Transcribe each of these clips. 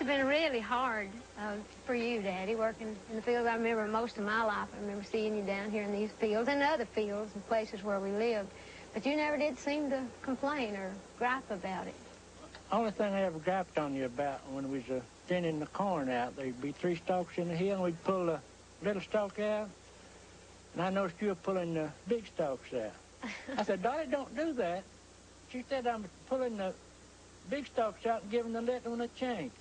have been really hard for you, Daddy, working in the fields. I remember most of my life, I remember seeing you down here in these fields and other fields and places where we lived. But you never did seem to complain or gripe about it. Only thing I ever griped on you about when we was thinning the corn out, there'd be 3 stalks in the hill, and we'd pull the little stalk out. And I noticed you were pulling the big stalks out. I said, Dolly, don't do that. She said, I'm pulling the big stalks out and giving the little one a chance.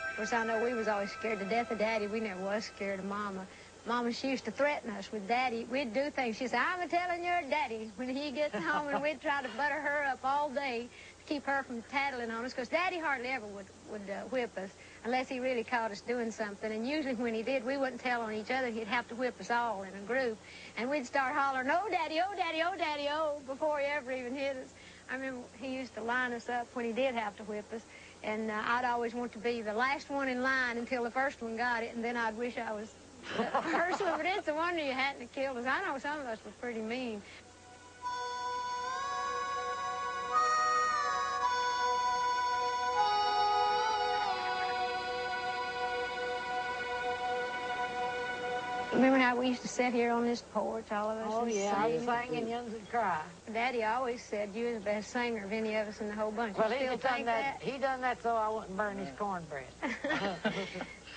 Of course, I know we was always scared to death of Daddy. We never was scared of Mama. Mama, she used to threaten us with Daddy. We'd do things. She'd say, I'm a-telling your Daddy when he gets home, and we'd try to butter her up all day to keep her from tattling on us, because Daddy hardly ever would whip us unless he really caught us doing something. And usually when he did, we wouldn't tell on each other. He'd have to whip us all in a group. And we'd start hollering, oh, Daddy, oh, Daddy, oh, Daddy, oh, before he ever even hit us. I remember he used to line us up when he did have to whip us. And I'd always want to be the last one in line until the first one got it, and then I'd wish I was the first one. But it's a wonder you hadn't killed us. I know some of us were pretty mean. Remember how we used to sit here on this porch, all of us? Oh, yeah, I was singing, young and cry. Daddy always said you were the best singer of any of us in the whole bunch. Well, he done that so I wouldn't burn his cornbread.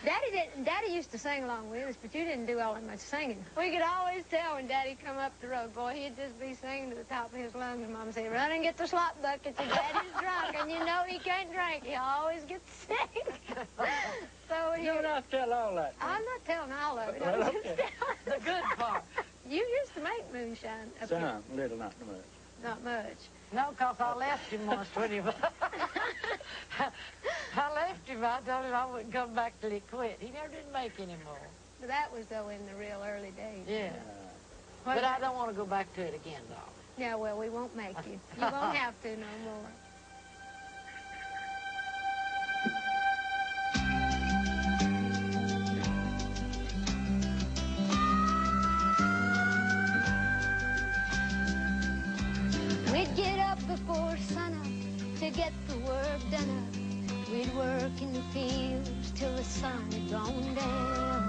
Daddy used to sing along with us, but you didn't do all that much singing. We could always tell when Daddy come up the road, boy, he'd just be singing to the top of his lungs, and Mama said, run and get the slop buckets, and Daddy's drunk, and you know he can't drink. He always gets sick. So you don't have to tell all that. I'm not telling all of it. Well, I'm just telling the good part. You used to make moonshine up here. Some, little, not much. Not much. No, because I left him once when he was... I left him. I told him I wouldn't come back till he quit. He never did make any more. But that was, though, in the real early days. Yeah. But I don't want to go back to it again, Dolly. Yeah, well, we won't make you. You won't have to no more. We'd get up before sunup to get the work done up. We'd work in the fields till the sun had gone down.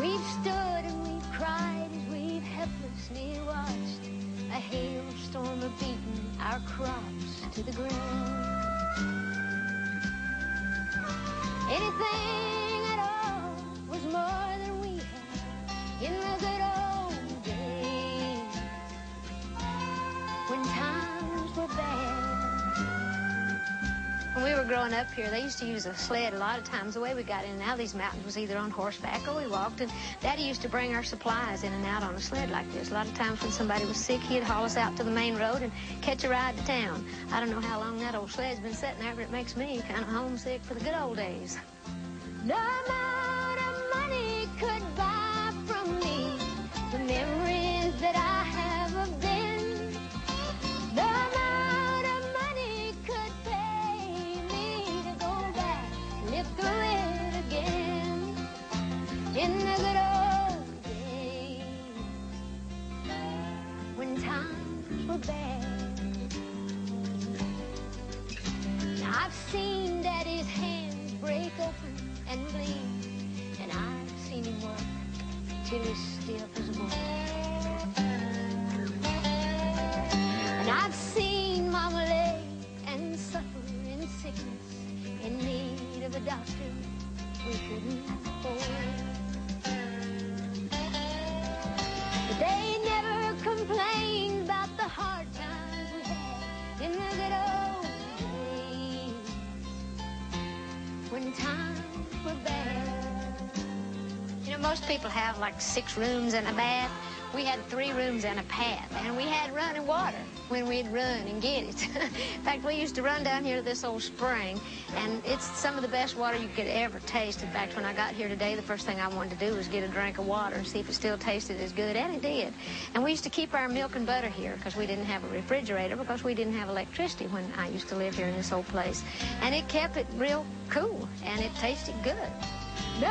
We've stood and we've cried as we've helplessly watched a hailstorm of beating our crops to the ground. Anything at all was more than we had in the good old days when times were bad. When we were growing up here, they used to use a sled a lot of times. The way we got in and out of these mountains was either on horseback or we walked. And Daddy used to bring our supplies in and out on a sled like this. A lot of times when somebody was sick, he'd haul us out to the main road and catch a ride to town. I don't know how long that old sled's been sitting there, but it makes me kind of homesick for the good old days. No amount of money could buy from me the memories that I have of then. No amount of money could pay me to go back, live through it again in the good old days when times were bad. Now I've seen Daddy's hands break open and bleed, and I've seen him work till he's stiff as a board. And I've seen Mama lay and suffer in sickness in need of a doctor we couldn't afford. But they never complained about the hard times we had in the good old days when times were bad. You know, most people have like 6 rooms and a bath. We had 3 rooms and a bath, and we had running water when we'd run and get it. In fact, we used to run down here to this old spring, and it's some of the best water you could ever taste. In fact, when I got here today, the first thing I wanted to do was get a drink of water and see if it still tasted as good, and it did. And we used to keep our milk and butter here because we didn't have a refrigerator, because we didn't have electricity when I used to live here in this old place. And it kept it real cool, and it tasted good. No